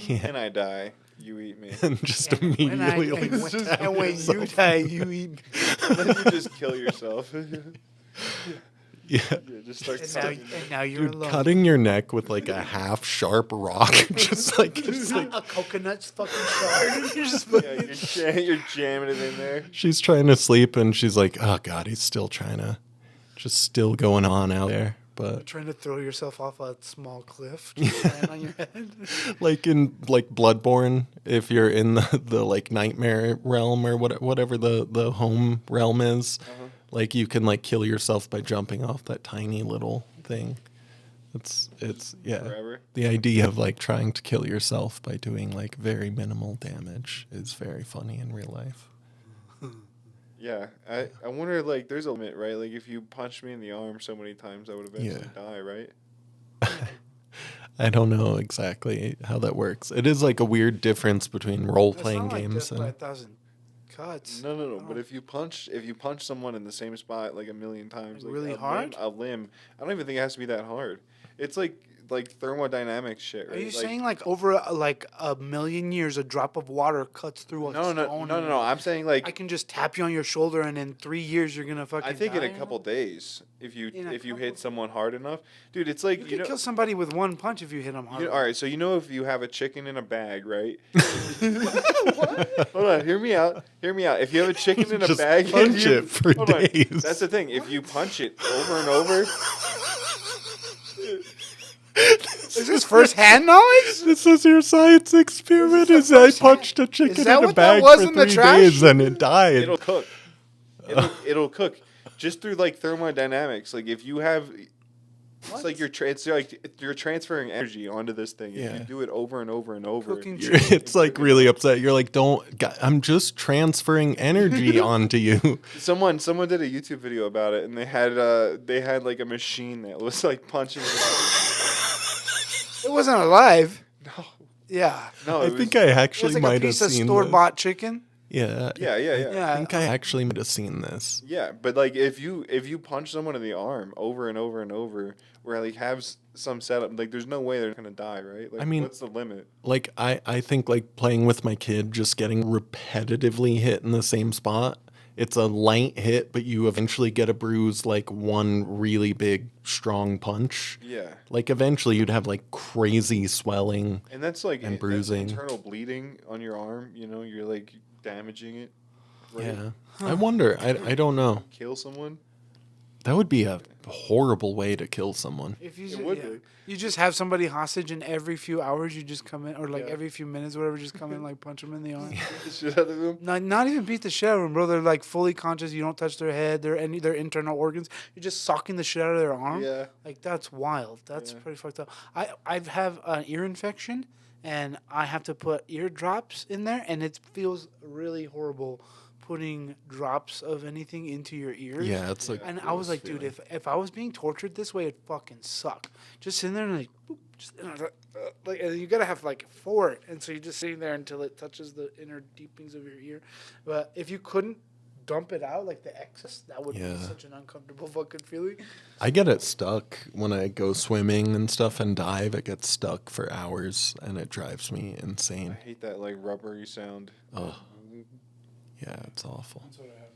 C: yeah.
B: And I die, you eat me.
C: And just
A: And when
C: immediately
A: I-
C: like,
A: and when,
C: stab
A: and when you
C: yourself.
A: die, you eat me.
B: And then you just kill yourself.
C: Yeah.
B: Yeah, just start
A: And now,
B: sucking.
A: and now you're
C: Dude,
A: alone.
C: cutting your neck with like a half sharp rock, just like
A: a coconut's fucking shard. You're just
B: Yeah,
A: fucking
B: you're jamming it in there.
C: she's trying to sleep and she's like, oh god, he's still trying to just still going on out there.
A: You're
C: But
A: trying to throw yourself off a small cliff, just land on your head.
C: like in like Bloodborne, if you're in the like nightmare realm or whatever the home realm is, like you can like kill yourself by jumping off that tiny little thing. It's yeah.
B: Forever.
C: The idea of like trying to kill yourself by doing like very minimal damage is very funny in real life.
B: Yeah, I wonder, like, there's a limit, right? Like, if you punched me in the arm so many times, I would eventually die, right?
C: I don't know exactly how that works. It is like a weird difference between role
A: That's
C: playing
A: not like
C: games
A: death by a
C: and
A: thousand cuts.
B: No. But if you punch someone in the same spot like a million times,
A: Like
B: like
A: really
B: a
A: hard?
B: a limb, I don't even think it has to be that hard. It's like thermodynamic shit, right?
A: Are you
B: Like,
A: saying like over like a million years, a drop of water cuts through a
B: no.
A: stone? and
B: I'm saying like
A: I can just tap you on your shoulder, and in 3 years you're gonna fucking.
B: I think in
A: die,
B: a couple days, if you
A: In a
B: hit
A: couple-
B: someone hard enough, dude, it's like
A: You
B: you
A: could
B: know.
A: kill somebody with one punch if you hit them hard.
B: All right, so you know if you have a chicken in a bag, right? What? Hold on, hear me out. If you have a chicken in a
C: Just
B: bag,
C: punch
B: you-
C: it for
B: hold on.
C: days.
B: That's the thing. If you punch it over and over,
A: Is this first-hand knowledge?
C: this is your science experiment.
A: This is
C: Is
A: the
C: I
A: first
C: punched a
A: Is
C: chicken
A: that
C: in a
A: what that
C: bag
A: was
C: for
A: in the
C: 3
A: trash?
C: days and it died.
B: it'll cook. It'll cook just through like thermodynamics. Like if you have, it's like you're transferring energy onto this thing. If
C: Yeah.
B: you do it over and over and over,
A: Cooking
B: you're-
C: It's like really upset. You're like, I'm just transferring energy onto you.
B: Someone did a YouTube video about it, and they had like a machine that was like punching.
A: It wasn't alive.
B: No,
A: Yeah.
B: no.
C: I
B: It
C: think
B: was,
C: I
A: It's
C: actually
A: like a
C: might have
A: piece of
C: seen
A: store-bought chicken.
C: this. Yeah.
B: yeah.
A: Yeah.
C: I think I actually might have seen this.
B: Yeah, but like if you punch someone in the arm over and over and over, where like have some setup, like there's no way they're gonna die, right? Like,
C: I mean-
B: what's the limit?
C: Like I think like playing with my kid, just getting repetitively hit in the same spot. It's a light hit, but you eventually get a bruise like one really big, strong punch.
B: Yeah,
C: Like eventually you'd have like crazy swelling.
B: and that's like
C: And
B: that's
C: bruising.
B: internal bleeding on your arm. You know, you're like damaging it. Right?
C: Yeah. I wonder. I don't know.
B: Kill someone.
C: That would be a horrible way to kill someone.
A: If you
B: It
A: ju-
B: would
A: yeah.
B: be.
A: You just have somebody hostage, and every few hours you just come in, or like
B: Yeah.
A: every few minutes, whatever, just come in, like punch them in the arm.
B: Beat the shit out of them.
A: Not even beat the shit out of them, bro. They're like fully conscious. You don't touch their head, their internal organs. You're just socking the shit out of their arm.
B: Yeah.
A: Like that's wild. That's
B: Yeah.
A: pretty fucked up. I have an ear infection, and I have to put ear drops in there, and it feels really horrible putting drops of anything into your ears.
C: Yeah, it's like
A: And I was like, dude,
C: feeling.
A: if I was being tortured this way, it'd fucking suck. Just sitting there and like, boop, like, and you gotta have like 4, and so you're just sitting there until it touches the inner deepings of your ear. But if you couldn't dump it out, like the excess, that would
C: Yeah.
A: be such an uncomfortable fucking feeling.
C: I get it stuck when I go swimming and stuff and dive. It gets stuck for hours and it drives me
B: I
C: insane.
B: hate that like rubbery sound.
C: Oh, yeah, it's awful.
A: That's what I have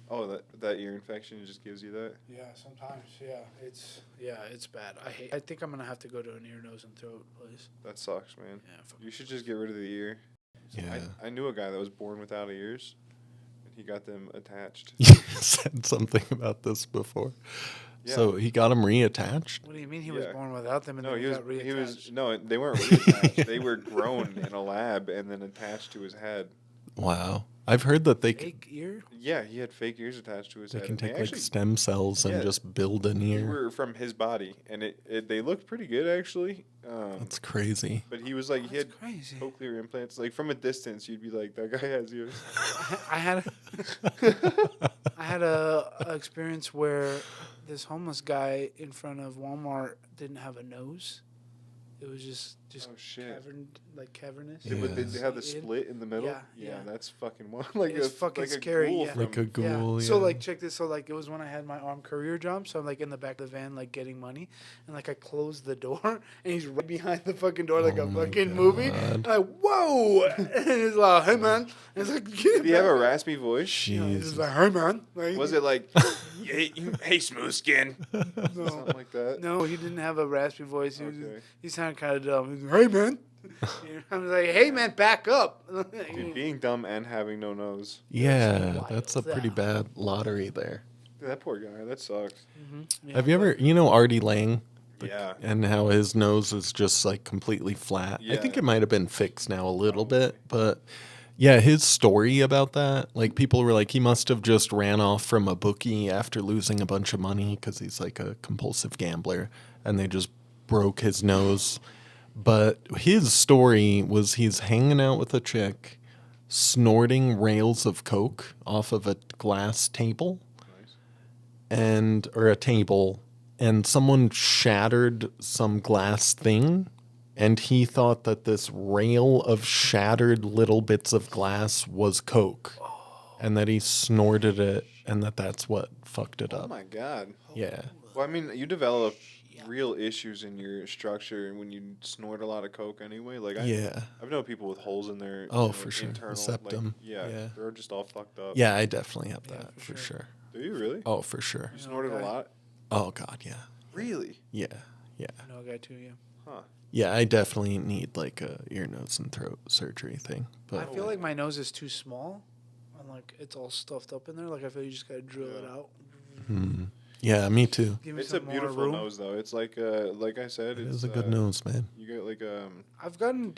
A: right now.
B: Oh, that ear infection just gives you that.
A: Yeah, sometimes. Yeah, it's bad. I think I'm gonna have to go to an ear, nose, and throat place.
B: That sucks, man.
A: Yeah.
B: You should just get rid of the ear.
C: Yeah.
B: I knew a guy that was born without ears, and he got them attached.
C: You said something about this before.
B: Yeah.
C: So he got them reattached?
A: What do you mean he was
B: Yeah.
A: born without them and
B: No,
A: then
B: he was.
A: got
B: He was.
A: reattached?
B: No, they weren't reattached. They were grown in a lab and then attached to his head.
C: Wow. I've heard that they
A: Fake ear?
B: Yeah, he had fake ears attached to his
C: they
B: head.
C: can
B: and
C: take
B: they
C: like
B: actually,
C: stem cells and
B: yeah,
C: just build an
B: they
C: ear.
B: were from his body, and they looked pretty good actually.
C: That's crazy.
B: But he was like he
A: That's
B: had
A: crazy.
B: cochlear implants. Like from a distance, you'd be like, that guy has ears.
A: I had I had a experience where this homeless guy in front of Walmart didn't have a nose. It was just
B: Oh shit.
A: cavernous.
C: Yeah.
B: But they have the
A: In.
B: split in the middle.
A: Yeah, yeah.
B: That's fucking wild. Like
A: It's
B: a
A: fucking
B: like a
A: scary,
B: ghoul
A: yeah.
B: from-
C: Like a ghoul, yeah.
A: So like check this. So like it was when I had my arm courier job. So I'm like in the back of the van like getting money, and like I closed the door, and he's right behind the fucking door like
C: Oh
A: a
C: my
A: fucking movie.
C: God.
A: Like whoa, and he's like, hey man, and it's like
B: Did he have a raspy voice?
A: You know, he's
C: Jesus.
A: just like, hey man. Like,
B: Was it like, hey smooth skin?
A: no.
B: Something like that.
A: No, he didn't have a raspy voice. He,
B: Okay.
A: he sounded kind of dumb. He was like, hey, man. I was like, hey, man, back up.
B: Dude, being dumb and having no nose.
C: Yeah,
A: wild.
C: that's a pretty
A: Yeah.
C: bad lottery there.
B: That poor guy. That sucks.
A: Yeah,
C: Have you ever, you know, Artie Lang?
B: Yeah.
C: And how his nose is just like completely flat. I think
B: Yeah.
C: it might have been fixed now a little bit, but yeah, his story about that, like people were like, he must have just ran off from a bookie after losing a bunch of money because he's like a compulsive gambler, and they just broke his nose. But his story was he's hanging out with a chick, snorting rails of coke off of a glass table,
B: Nice.
C: and or a table, and someone shattered some glass thing, and he thought that this rail of shattered little bits of glass was coke, and that he snorted it, and that's what fucked it
B: Oh
C: up.
B: my god.
C: Yeah.
B: Well, I mean, you develop real issues in your structure when you snort a lot of coke anyway. Like,
C: Yeah.
B: I've known people with holes in their
C: Oh, for sure. The
B: internal
C: septum.
B: yeah,
C: Yeah.
B: they're just all fucked up.
C: Yeah, I definitely have
A: Yeah,
C: that
A: for
C: for
A: sure.
C: sure.
B: Do you really?
C: Oh, for sure.
B: You snorted a
A: okay.
B: lot?
C: Oh God, yeah.
B: Really?
C: Yeah. Yeah.
A: I know a guy too. Yeah.
B: Huh.
C: Yeah, I definitely need like a ear, nose, and throat surgery thing.
A: I
C: But
A: feel like my nose is too small, and like it's all stuffed up in there. Like I feel you just gotta drill it
B: Yeah.
A: out.
C: yeah, me too.
A: Give me
B: It's a
A: some more
B: beautiful
A: room.
B: nose, though. It's like I said,
C: It
B: it's
C: is a good nose, man.
B: You get like
A: I've gotten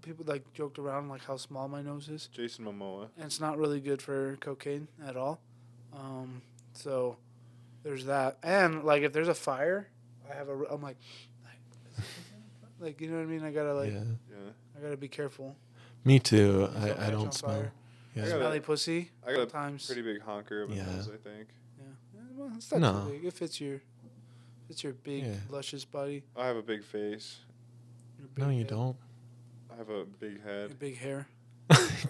A: people like joked around like how small my nose is,
B: Jason Momoa.
A: and it's not really good for cocaine at all. So there's that, and like if there's a fire, I'm like you know what I mean. I gotta
C: Yeah,
B: Yeah.
A: I gotta be careful.
C: me too.
A: Don't
C: I
A: catch on
C: don't smell.
A: fire.
B: I
C: Yeah,
B: got
A: Smelly pussy.
B: I got a
A: Sometimes.
B: pretty big honker of a
C: Yeah.
B: nose, I think.
A: Yeah. Well, it's not
C: No.
A: too big. It fits your big,
C: Yeah.
A: luscious body.
B: I have a big face.
A: Your big
C: no, you
A: head,
C: don't.
B: I have a big
A: Your
B: head.
A: big hair.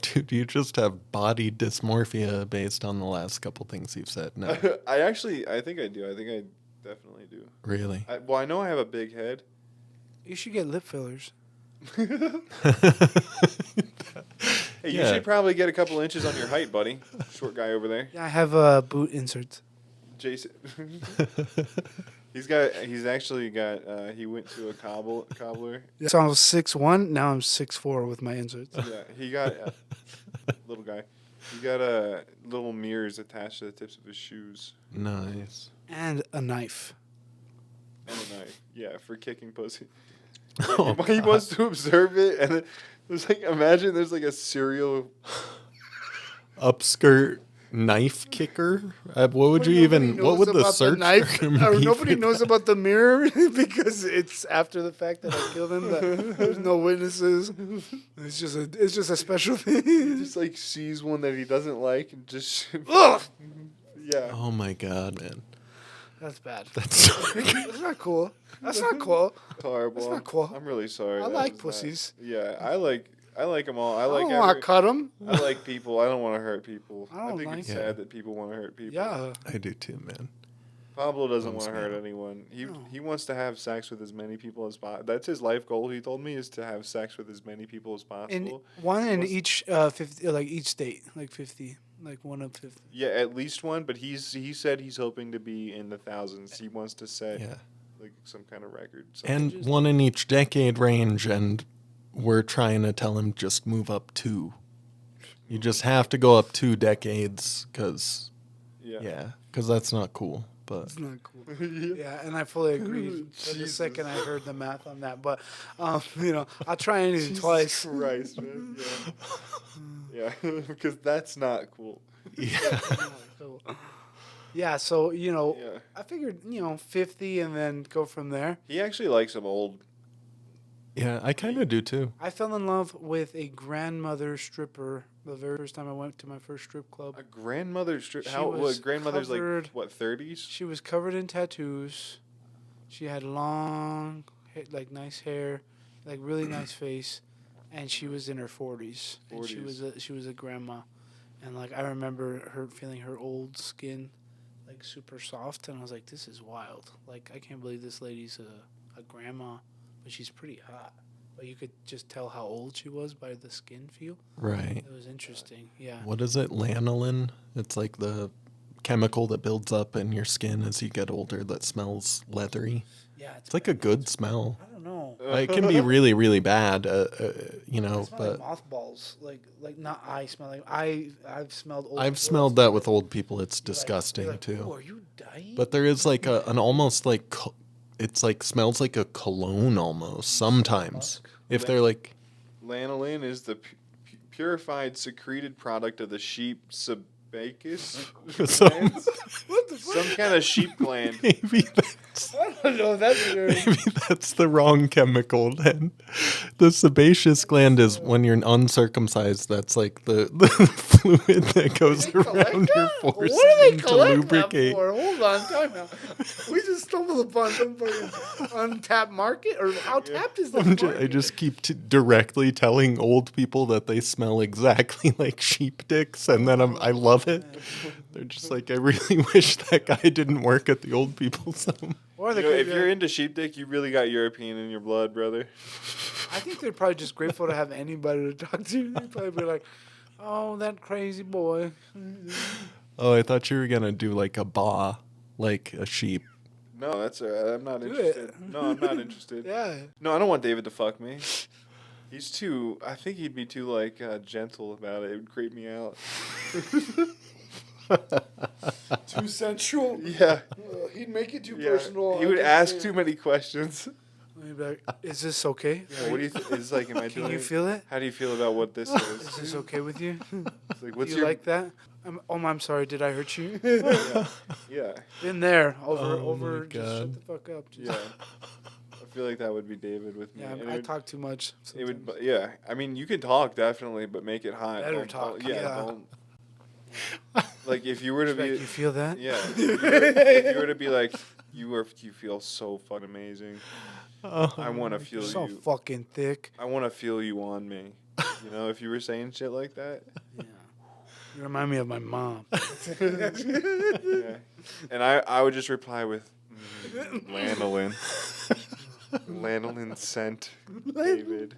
C: Dude, you just have body dysmorphia based on the last couple things you've said. No,
B: I think I do. I think I definitely do.
C: really.
B: Well, I know I have a big head.
A: You should get lip fillers.
B: Hey, you
C: Yeah.
B: should probably get a couple inches on your height, buddy. Short guy over there.
A: Yeah, I have boot inserts.
B: Jason. He's actually got, he went to a cobbler.
A: So I was 6'1", now I'm 6'4" with my inserts.
B: Yeah, he got, little guy. He got little mirrors attached to the tips of his shoes.
C: Nice.
A: And a knife.
B: And a knife. Yeah, for kicking pussy.
C: Oh,
B: He
C: God.
B: wants to observe it, and then there's like, imagine there's like a serial.
C: Upskirt knife kicker. What would you even? What would the search term
A: Or
C: be
A: nobody
C: for
A: knows about the mirror because it's after the fact that I killed him. That there's no witnesses. It's just a special
B: He
A: thing.
B: just like sees one that he doesn't like and just.
A: Ugh!
B: Yeah.
C: Oh my God, man.
A: That's bad.
C: That's
A: That's not cool. That's not cool.
B: Horrible.
A: That's not cool.
B: I'm really sorry.
A: I
B: that
A: like
B: was
A: pussies.
B: Yeah, I like them all. I
A: I
B: like
A: don't want to cut them.
B: I like people. I don't want to hurt people.
A: I don't
B: think
A: like
B: it's
C: it.
B: sad that people want to hurt people.
A: Yeah.
C: I do too, man.
B: Pablo doesn't
C: Bums
B: want to
C: me
B: hurt
C: out.
B: anyone.
A: No.
B: He wants to have sex with as many people as possible. That's his life goal. He told me is to have sex with as many people as
A: And
B: possible.
A: one in
B: What's-
A: each 50, like each state, like 50, like one of 50.
B: Yeah, at least one. But he said he's hoping to be in the thousands. He wants to set
C: Yeah.
B: like some kind of record. So
C: And one in each decade range, and we're trying to tell him just move up 2. You just have to go up 2 decades, because that's not cool. But
A: It's not cool.
B: yeah.
A: Yeah, and I fully agreed. For the
B: Jesus.
A: second I heard the math on that, but I'll try anything twice.
B: Christ, man. Yeah, yeah, because that's not cool.
C: yeah,
A: Yeah, so
B: Yeah,
A: I figured 50 and then go from there.
B: he actually likes them old.
C: yeah, I kind of do too.
A: I fell in love with a grandmother stripper the very first time I went to my first strip club.
B: A grandmother strip.
A: She
B: How?
A: was
B: What? Grandmother's
A: covered-
B: like what? 30s.
A: She was covered in tattoos. She had long, like nice hair, like really nice face, and she was in her 40s. And she
B: 40s.
A: was a grandma, and like I remember her feeling her old skin, like super soft, and I was like, this is wild. Like I can't believe this lady's a grandma, but she's pretty hot. But you could just tell how old she was by the skin feel.
C: Right.
A: It was interesting. Yeah.
C: What is it? Lanolin? It's like the chemical that builds up in your skin as you get older that smells leathery.
A: Yeah,
C: It's like a good smell.
A: I don't know.
C: It can be really, really bad, you
A: I
C: know,
A: smell
C: but
A: like mothballs. Like not I smell like I've smelled. Old
C: I've
A: people
C: smelled that with old people. It's disgusting
A: you're like,
C: too.
A: "Ooh, are you dying?
C: But there is like an almost like it's like smells like a cologne almost sometimes. If they're like
B: Lanolin is the purified secreted product of the sheep sebaceous glands.
A: What the fuck?
B: Some kind of sheep gland.
C: maybe that's
A: I don't know. That's weird.
C: maybe that's the wrong chemical then. The sebaceous gland is when you're uncircumcised. That's like the fluid that goes around your
A: What
C: foreskin
A: do they
C: to
A: collect
C: lubricate.
A: that for? Hold on, time out. We just stumbled upon some fucking untapped market, or how tapped is the market?
C: I just keep directly telling old people that they smell exactly like sheep dicks, and then I love it. They're just like, I really wish that guy didn't work at the old people's home.
A: Or
B: You
A: they
B: know,
A: could,
B: if you're into sheep dick, you really got European in your blood, brother.
A: I think they're probably just grateful to have anybody to talk to. They'd probably be like, "Oh, that crazy boy."
C: Oh, I thought you were gonna do like a ba, like a sheep.
B: No, that's I'm not
A: Do
B: interested.
A: it.
B: No, I'm not interested.
A: Yeah.
B: No, I don't want David to fuck me. He's too. I think he'd be too like gentle about it. It would creep me out.
A: Too sensual.
B: Yeah,
A: He'd make it too
B: yeah.
A: personal.
B: He would ask too many questions.
A: He'd be like, "Is this okay?
B: Yeah, what do you? Is like, am I
A: Can
B: doing?
A: you feel it?
B: How do you feel about what this
A: Is
B: is?
A: this okay with you?
B: It's like,
A: Do
B: what's
A: you
B: your?
A: like that? I'm sorry. Did I hurt you?
B: Yeah, yeah,
A: Been there.
C: Oh
A: Over.
C: my
A: Just shut
C: God.
A: the fuck up. Just,
B: yeah. I feel like that would be David with me.
A: Yeah,
B: And it
A: I
B: would-
A: talk too much.
B: It would,
A: sometimes.
B: yeah. I mean, you can talk definitely, but make it hot.
A: Better
B: Don't-
A: talk,
B: don't-
A: yeah.
B: Don't, like if you were to
A: Like,
B: be,
A: you feel that?
B: yeah. If you were to be like, you feel so fucking amazing. I want to feel
A: You're so
B: you.
A: fucking thick.
B: I want to feel you on me. You know, if you were saying shit like that.
A: Yeah. You remind me of my mom.
B: Yeah. And I would just reply with lanolin. Lanolin scent, David.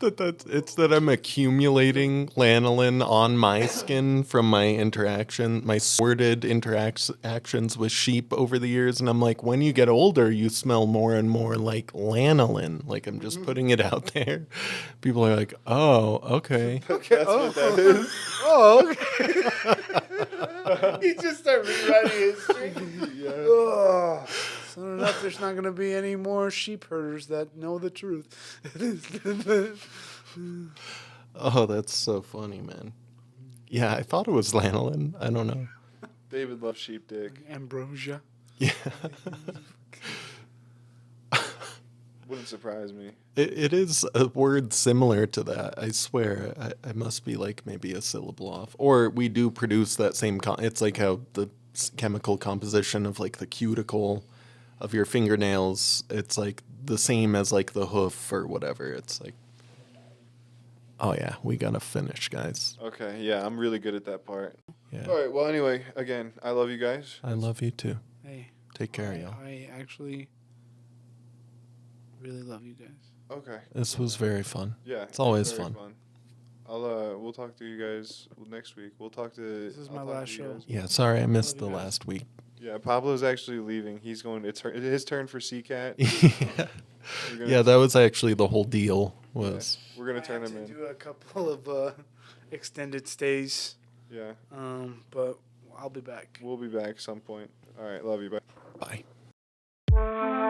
C: It's that I'm accumulating lanolin on my skin from my sordid interactions with sheep over the years, and I'm like, when you get older, you smell more and more like lanolin. Like I'm just putting it out there. People are like, oh, okay.
B: That's what that is.
A: Oh, okay. He just started rewriting history.
B: Yeah.
A: Oh, soon enough, there's not going to be any more sheep herders that know the truth.
C: Oh, that's so funny, man. Yeah, I thought it was lanolin. I don't know.
B: David loves sheep dick.
A: Ambrosia.
C: Yeah.
B: Wouldn't surprise me.
C: It is a word similar to that. I swear. I must be like maybe a syllable off. Or we do produce that same. It's like how the chemical composition of like the cuticle of your fingernails. It's like the same as like the hoof or whatever. It's like. Oh yeah, we gotta finish, guys.
B: Okay, yeah, I'm really good at that part.
C: Yeah.
B: All right, well, anyway, again, I love you guys.
C: I love you too.
A: Hey,
C: Take care, y'all.
A: I actually really love you guys.
B: Okay.
C: This was very fun.
B: Yeah.
C: It's always
B: very
C: fun.
B: We'll talk to you guys next week. We'll talk to.
A: This is my
B: I'll talk
A: last
B: to you
A: show.
B: guys.
C: Yeah, sorry I missed
A: Love
C: the
A: you guys.
C: last week.
B: Yeah, Pablo's actually leaving. He's going. It's his turn for CCAT.
C: yeah.
B: We're gonna-
C: Yeah, that was actually the whole deal. Was
B: We're gonna turn
A: I
B: him
A: had to
B: in.
A: do a couple of extended stays,
B: Yeah,
A: but I'll be back.
B: we'll be back some point. All right, love you. Bye.
C: bye.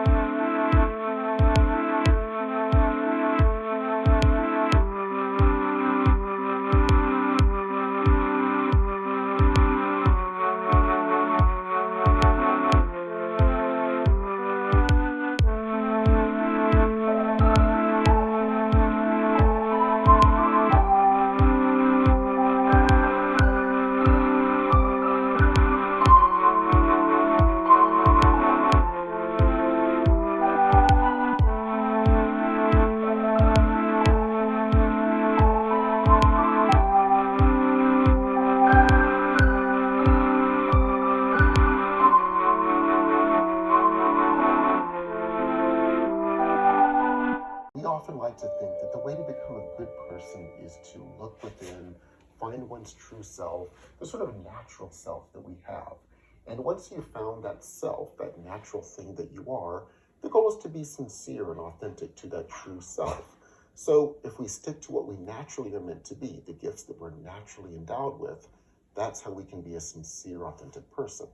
D: We often like to think that the way to become a good person is to look within, find one's true self, the sort of natural self that we have. And once you've found that self, that natural thing that you are, the goal is to be sincere and authentic to that true self. So if we stick to what we naturally are meant to be, the gifts that we're naturally endowed with, that's how we can be a sincere, authentic person.